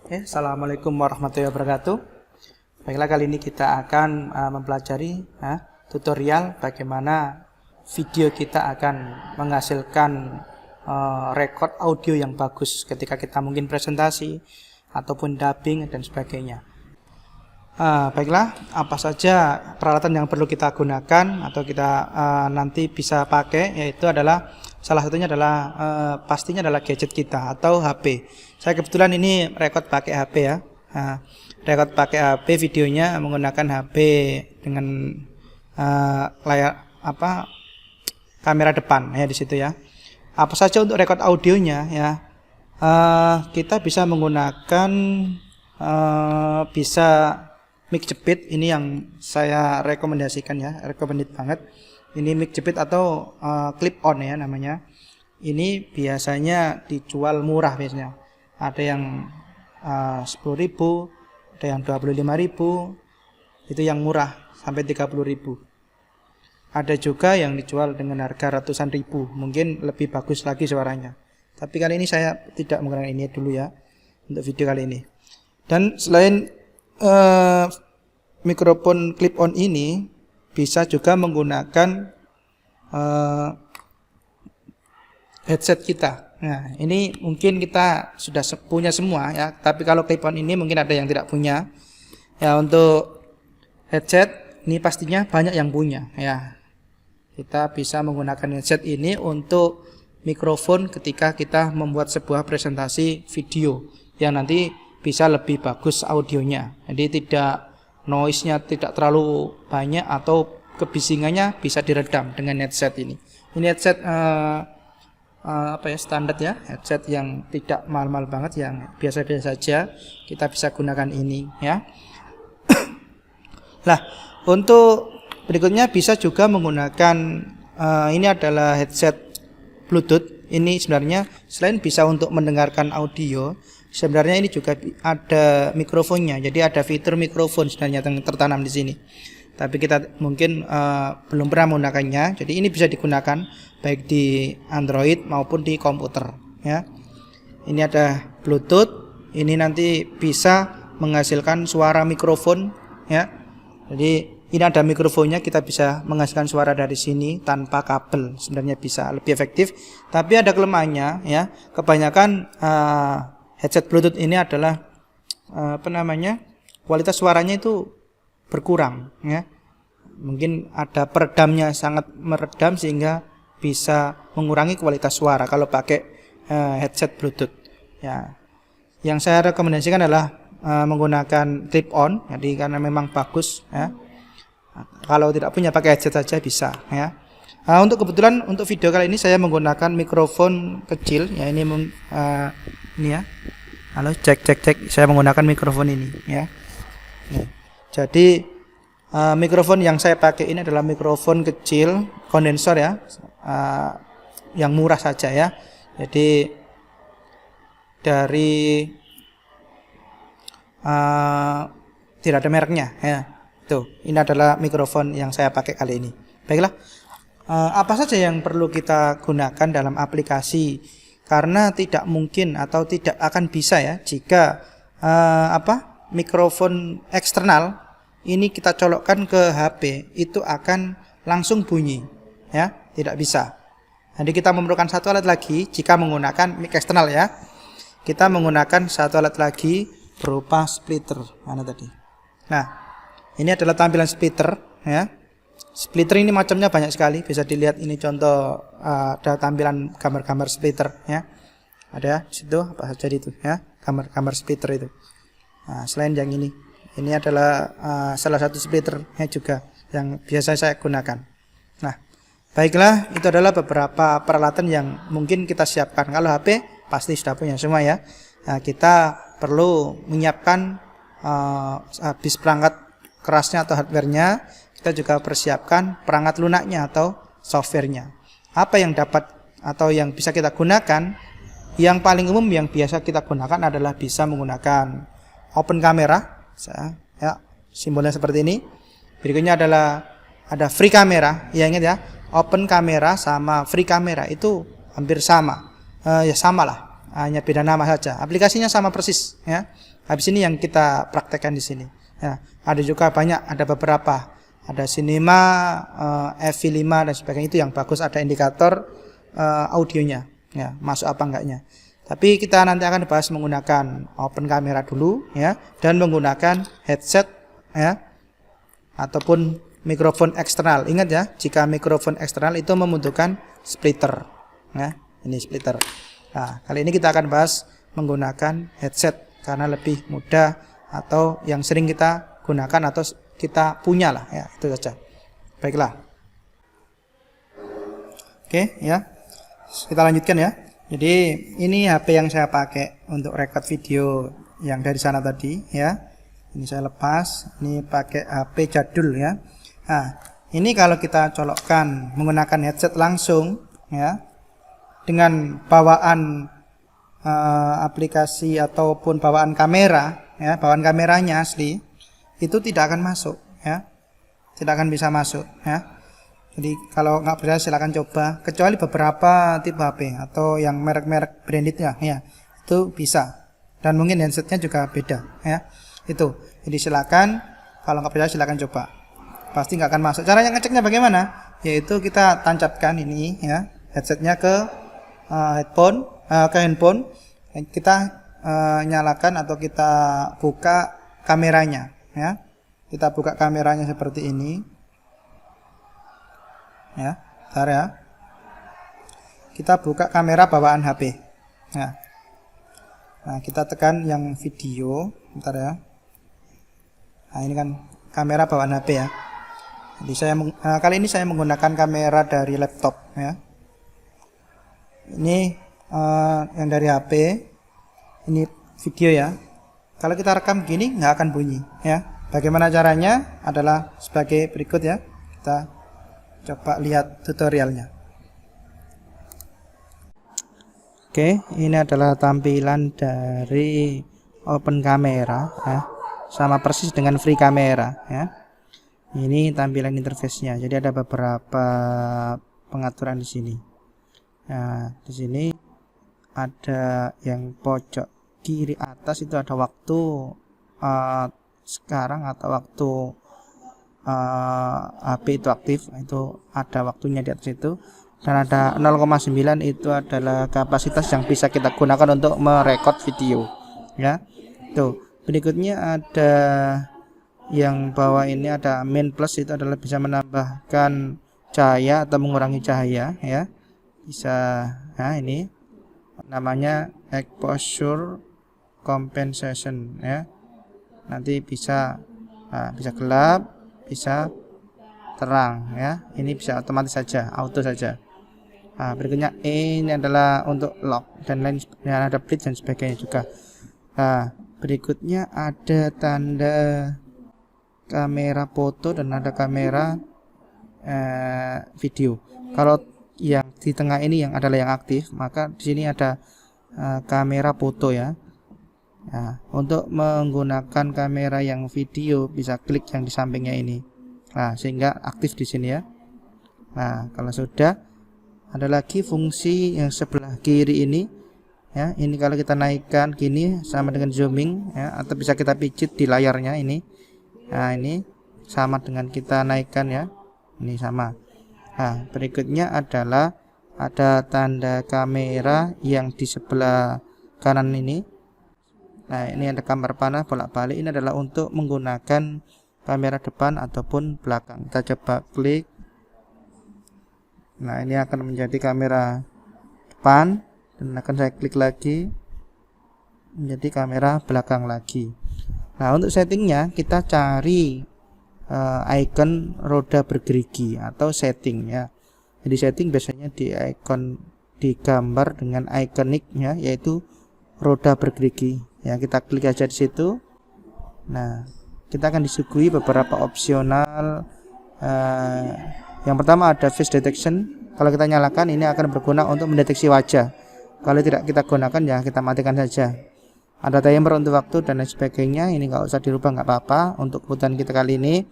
Assalamualaikum warahmatullahi wabarakatuh. Baiklah, kali ini kita akan mempelajari tutorial bagaimana video kita akan menghasilkan record audio yang bagus ketika kita mungkin presentasi ataupun dubbing dan sebagainya. Baiklah, apa saja peralatan yang perlu kita gunakan atau kita nanti bisa pakai, yaitu adalah salah satunya adalah pastinya adalah gadget kita atau HP. Saya kebetulan ini record pakai HP ya. Record pakai HP, videonya menggunakan HP dengan layar kamera depan ya di situ ya. Apa saja untuk record audionya ya? Kita bisa menggunakan bisa mic jepit, ini yang saya rekomendasikan ya, recommended banget. Ini mic jepit atau clip on ya namanya. Ini biasanya dijual murah biasanya. Ada yang 10.000, ada yang 25.000. Itu yang murah sampai 30.000. Ada juga yang dijual dengan harga ratusan ribu, mungkin lebih bagus lagi suaranya. Tapi kali ini saya tidak menggunakan ini dulu ya untuk video kali ini. Dan selain mikrofon clip on ini, bisa juga menggunakan headset kita. Nah, ini mungkin kita sudah punya semua ya, tapi kalau clip on ini mungkin ada yang tidak punya. Ya, untuk headset ini pastinya banyak yang punya ya. Kita bisa menggunakan headset ini untuk mikrofon ketika kita membuat sebuah presentasi video yang nanti bisa lebih bagus audionya. Jadi tidak noise-nya tidak terlalu banyak atau kebisingannya bisa diredam dengan headset ini. Ini headset standar ya, headset yang tidak mahal-mahal banget, yang biasa-biasa saja. Kita bisa gunakan ini ya. Nah, untuk berikutnya bisa juga menggunakan ini adalah headset Bluetooth. Ini sebenarnya selain bisa untuk mendengarkan audio, sebenarnya ini juga ada mikrofonnya. Jadi ada fitur mikrofon sebenarnya yang tertanam di sini. Tapi kita mungkin belum pernah menggunakannya. Jadi ini bisa digunakan baik di Android maupun di komputer ya. Ini ada Bluetooth. Ini nanti bisa menghasilkan suara mikrofon ya. Jadi ini ada mikrofonnya, kita bisa menghasilkan suara dari sini tanpa kabel. Sebenarnya bisa lebih efektif. Tapi ada kelemahannya ya. Kebanyakan headset Bluetooth ini adalah kualitas suaranya itu berkurang ya. Mungkin ada peredamnya sangat meredam sehingga bisa mengurangi kualitas suara kalau pakai headset Bluetooth ya. Yang saya rekomendasikan adalah menggunakan clip on, jadi karena memang bagus ya. Kalau tidak punya pakai headset saja bisa ya. Untuk kebetulan untuk video kali ini saya menggunakan mikrofon kecil ya. Ini ya. Halo, cek. Saya menggunakan mikrofon ini ya. Nih. Jadi mikrofon yang saya pakai ini adalah mikrofon kecil kondensor ya, yang murah saja ya. Jadi dari tidak ada mereknya ya. Tuh, ini adalah mikrofon yang saya pakai kali ini. Baiklah, apa saja yang perlu kita gunakan dalam aplikasi? Karena tidak mungkin atau tidak akan bisa ya jika mikrofon eksternal ini kita colokkan ke HP, itu akan langsung bunyi ya, tidak bisa. Jadi kita memerlukan satu alat lagi jika menggunakan mic eksternal ya. Kita menggunakan satu alat lagi berupa splitter. Mana tadi? Nah, ini adalah tampilan splitter ya. Splitter ini macamnya banyak sekali, bisa dilihat ini contoh ada tampilan gambar-gambar splitter ya. Ada di situ apa saja itu ya, gambar-gambar splitter itu. Nah, selain yang ini adalah salah satu splitternya juga yang biasa saya gunakan. Nah, baiklah, itu adalah beberapa peralatan yang mungkin kita siapkan. Kalau HP pasti sudah punya semua ya. Nah, kita perlu menyiapkan habis perangkat kerasnya atau hardware-nya, kita juga persiapkan perangkat lunaknya atau software-nya. Apa yang dapat atau yang bisa kita gunakan? Yang paling umum yang biasa kita gunakan adalah bisa menggunakan open camera ya, simbolnya seperti ini. Berikutnya adalah ada free camera. Ya, ingat ya, open camera sama free camera itu hampir sama. Ya sama lah. hanya beda nama saja. Aplikasinya sama persis ya. Habis ini yang kita praktekkan di sini. Ya, ada juga banyak, ada beberapa. Ada Cinema, FV5 dan sebagainya, itu yang bagus, ada indikator audionya. Ya, masuk apa enggaknya. Tapi kita nanti akan bahas menggunakan open camera dulu ya, dan menggunakan headset ya, ataupun mikrofon eksternal. Ingat ya, jika mikrofon eksternal itu membutuhkan splitter ya, ini splitter. Nah, kali ini kita akan bahas menggunakan headset karena lebih mudah, atau yang sering kita gunakan atau kita punya lah ya, itu saja. Baiklah. Oke ya, kita lanjutkan ya. Jadi ini HP yang saya pakai untuk record video yang dari sana tadi ya. Ini saya lepas, ini pakai HP jadul ya. Nah, ini kalau kita colokkan menggunakan headset langsung ya, dengan bawaan aplikasi ataupun bawaan kamera ya, bawaan kameranya asli, itu tidak akan masuk ya. Tidak akan bisa masuk ya. Jadi kalau nggak percaya silakan coba, kecuali beberapa tipe HP atau yang merek-merek branded ya, itu bisa. Dan mungkin handsetnya juga beda ya. Itu. Jadi silakan, kalau nggak percaya silakan coba. Pasti nggak akan masuk. Cara yang ngeceknya bagaimana? Yaitu kita tancapkan ini ya, headsetnya ke handphone. Kita nyalakan atau kita buka kameranya ya. Kita buka kameranya seperti ini. Ya, bentar ya. Kita buka kamera bawaan HP. Nah, kita tekan yang video, bentar ya. Nah, ini kan kamera bawaan HP ya. Jadi kali ini saya menggunakan kamera dari laptop ya. Ini yang dari HP. Ini video ya. Kalau kita rekam gini nggak akan bunyi ya. Bagaimana caranya? Adalah sebagai berikut ya. Kita coba lihat tutorialnya. Oke, ini adalah tampilan dari open camera ya. Sama persis dengan free camera ya. Ini tampilan interface-nya. Jadi ada beberapa pengaturan di sini. Nah, di sini ada yang pojok kiri atas itu ada waktu sekarang atau waktu HP itu aktif, itu ada waktunya di atas itu. Dan ada 0,9 itu adalah kapasitas yang bisa kita gunakan untuk merekod video ya. Tuh, berikutnya ada yang bawah ini ada main plus, itu adalah bisa menambahkan cahaya atau mengurangi cahaya ya. Bisa, nah ini namanya exposure compensation ya. Nanti bisa bisa gelap, bisa terang ya. Ini bisa otomatis saja, auto saja. Nah, berikutnya ini adalah untuk lock dan lain, dan ada blitz dan sebagainya juga. Nah, berikutnya ada tanda kamera foto dan ada kamera video. Kalau yang di tengah ini yang adalah yang aktif, maka di sini ada kamera foto ya. Nah, untuk menggunakan kamera yang video bisa klik yang di sampingnya ini. Nah, sehingga aktif di sini ya. Nah, kalau sudah, ada lagi fungsi yang sebelah kiri ini ya. Ini kalau kita naikkan gini sama dengan zooming ya, atau bisa kita pijit di layarnya ini. Nah, ini sama dengan kita naikkan ya. Ini sama. Nah, berikutnya adalah ada tanda kamera yang di sebelah kanan ini. Nah, ini ada gambar panah bolak-balik. Ini adalah untuk menggunakan kamera depan ataupun belakang. Kita coba klik. Nah, ini akan menjadi kamera depan, dan akan saya klik lagi menjadi kamera belakang lagi. Nah, untuk settingnya kita cari icon roda bergerigi atau setting ya. Jadi setting biasanya di icon di gambar dengan ikonik ya, yaitu roda bergerigi. Ya, kita klik aja di situ. Nah, kita akan disuguhi beberapa opsional. Yang pertama ada face detection. Kalau kita nyalakan, ini akan berguna untuk mendeteksi wajah. Kalau tidak kita gunakan ya kita matikan saja. Ada timer untuk waktu dan lain sebagainya. Ini nggak usah dirubah, nggak apa-apa untuk kebutuhan kita kali ini.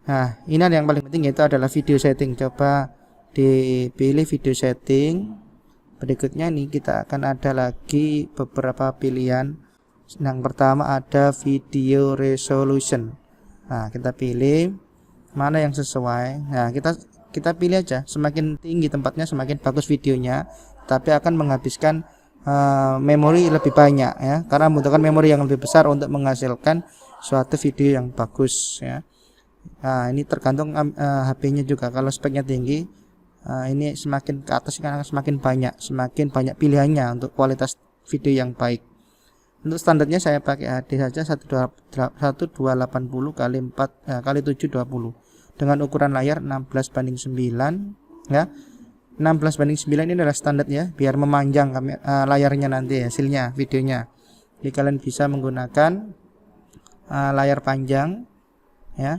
Nah, ini yang paling penting, yaitu adalah video setting. Coba dipilih video setting, Berikutnya nih kita akan ada lagi beberapa pilihan. Yang pertama ada video resolution. Nah, kita pilih mana yang sesuai. Nah, kita pilih aja, semakin tinggi tempatnya semakin bagus videonya, tapi akan menghabiskan memori lebih banyak ya, karena membutuhkan memori yang lebih besar untuk menghasilkan suatu video yang bagus ya. Nah, ini tergantung HP-nya juga. Kalau speknya tinggi, ini semakin ke atas kan semakin banyak pilihannya untuk kualitas video yang baik. Untuk standarnya saya pakai HD saja 1280 kali 4 kali 720 dengan ukuran layar 16:9 ya. 16:9 ini adalah standar ya, biar memanjang layarnya nanti hasilnya videonya. Jadi kalian bisa menggunakan layar panjang ya.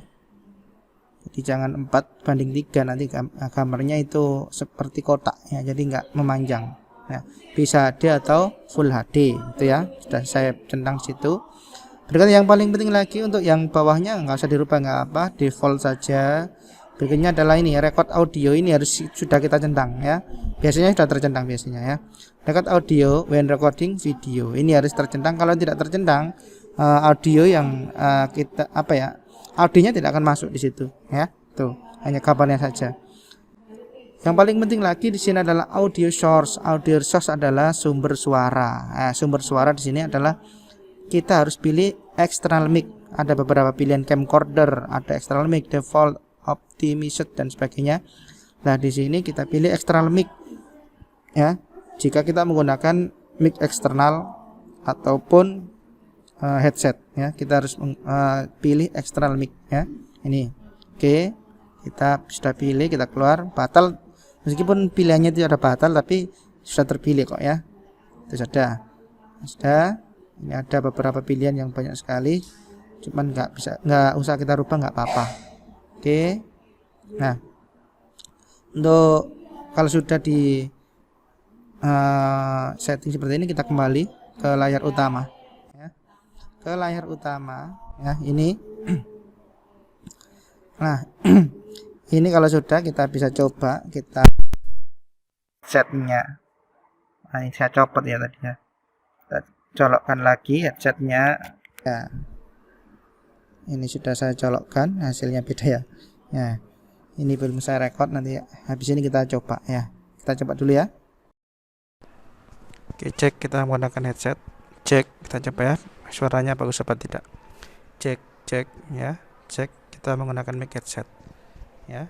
Jadi jangan 4:3, nanti gambarnya itu seperti kotak ya, jadi nggak memanjang ya. Bisa HD atau Full HD itu ya, sudah saya centang situ. Berikutnya yang paling penting lagi, untuk yang bawahnya nggak usah dirubah, nggak apa, default saja. Berikutnya adalah ini, record audio, ini harus sudah kita centang ya. Biasanya sudah tercentang biasanya ya. Record audio when recording video, ini harus tercentang. Kalau tidak tercentang, audio yang audionya tidak akan masuk di situ ya. Tuh, hanya kabarnya saja. Yang paling penting lagi di sini adalah audio source. Audio source adalah sumber suara. Sumber suara di sini adalah kita harus pilih external mic. Ada beberapa pilihan, camcorder, ada external mic, default, optimized dan sebagainya. Nah, di sini kita pilih external mic ya. Jika kita menggunakan mic eksternal ataupun headset ya, kita harus pilih external mic ya. Ini. Oke. Kita sudah pilih, kita keluar, batal. Meskipun pilihannya itu ada batal, tapi sudah terpilih kok ya. Itu sudah. Ini ada beberapa pilihan yang banyak sekali, cuman nggak usah kita rubah, nggak apa-apa. Oke. Nah, untuk kalau sudah di setting seperti ini, kita kembali ke layar utama ya. Ke layar utama ya, ini. Nah, ini kalau sudah, kita bisa coba kita headsetnya. Nah, ini saya copot ya tadi ya. Kita colokkan lagi headsetnya ya. Ini sudah saya colokkan, hasilnya beda ya. Nah, ini belum saya record, nanti habis ini kita coba ya. Kita coba dulu ya. Oke, cek, kita menggunakan headset. Cek, kita coba ya, suaranya bagus apa tidak. Cek ya. Cek, kita menggunakan mic headset ya.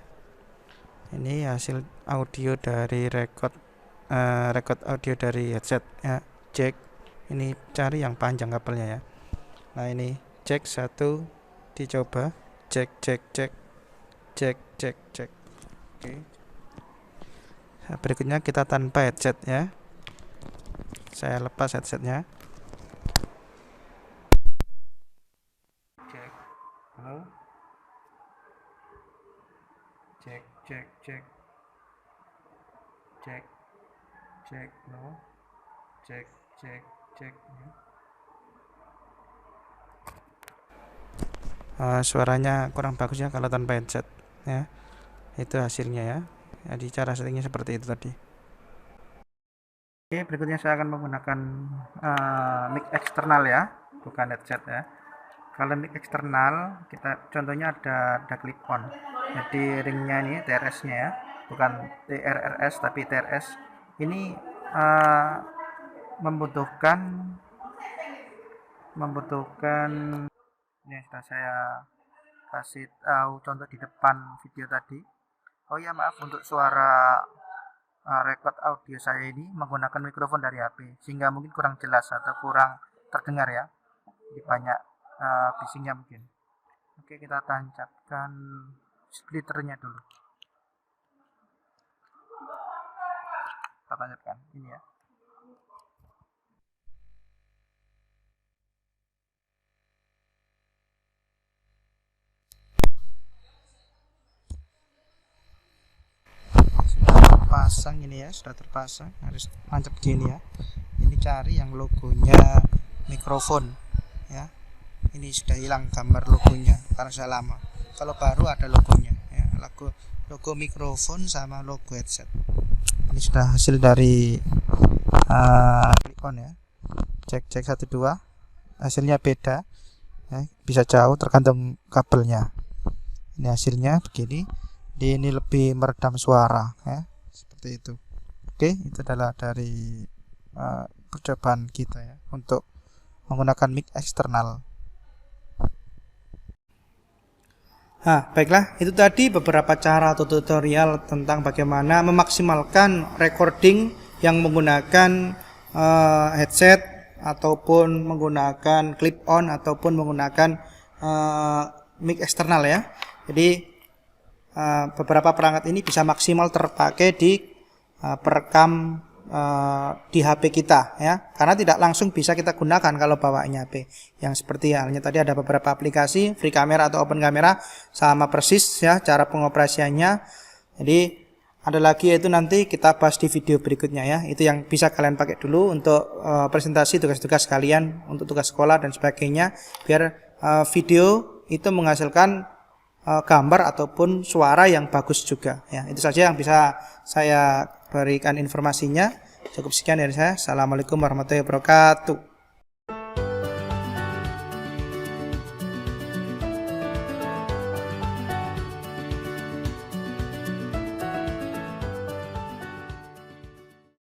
Ini hasil audio dari record audio dari headset ya. Cek, ini cari yang panjang kabelnya ya. Nah, ini cek satu, dicoba, cek. Oke. Nah, berikutnya kita tanpa headset ya. Saya lepas headsetnya. Cek. Halo. Cek. No. Cek ya. Suaranya kurang bagus ya kalau tanpa headset ya. Itu hasilnya ya. Jadi cara settingnya seperti itu tadi. Oke, berikutnya saya akan menggunakan mic eksternal ya, bukan headset ya. Kalau mic eksternal, kita contohnya ada clip on. Jadi ringnya ini TRS-nya ya, bukan TRRS tapi TRS. Ini membutuhkan ini sudah saya kasih tahu contoh di depan video tadi. Oh ya, maaf, untuk suara record audio saya ini menggunakan mikrofon dari HP, sehingga mungkin kurang jelas atau kurang terdengar ya. Jadi banyak bisingnya mungkin. Oke, kita tancapkan splitternya dulu. Kita tancapkan ini ya. Pasang ini ya, sudah terpasang, harus tancap gini ya. Ini cari yang logonya mikrofon ya. Ini sudah hilang gambar logonya karena sudah lama. Kalau baru ada logonya ya, logo mikrofon sama logo headset. Ini sudah hasil dari clip on ya. Cek 1 2. Hasilnya beda. Ya, bisa jauh tergantung kabelnya. Ini hasilnya begini. Ini lebih meredam suara ya. Seperti itu. Oke, itu adalah dari percobaan kita ya untuk menggunakan mic eksternal. Nah, baiklah, itu tadi beberapa cara atau tutorial tentang bagaimana memaksimalkan recording yang menggunakan headset ataupun menggunakan clip on ataupun menggunakan mic eksternal ya. Jadi beberapa perangkat ini bisa maksimal terpakai di perekam di HP kita ya, karena tidak langsung bisa kita gunakan kalau bawaannya HP yang seperti halnya tadi ada beberapa aplikasi free camera atau open camera sama persis ya cara pengoperasiannya. Jadi ada lagi yaitu nanti kita bahas di video berikutnya ya, itu yang bisa kalian pakai dulu untuk presentasi tugas-tugas kalian untuk tugas sekolah dan sebagainya, biar video itu menghasilkan gambar ataupun suara yang bagus juga ya. Itu saja yang bisa saya berikan informasinya. Cukup sekian dari saya. Assalamualaikum warahmatullahi wabarakatuh.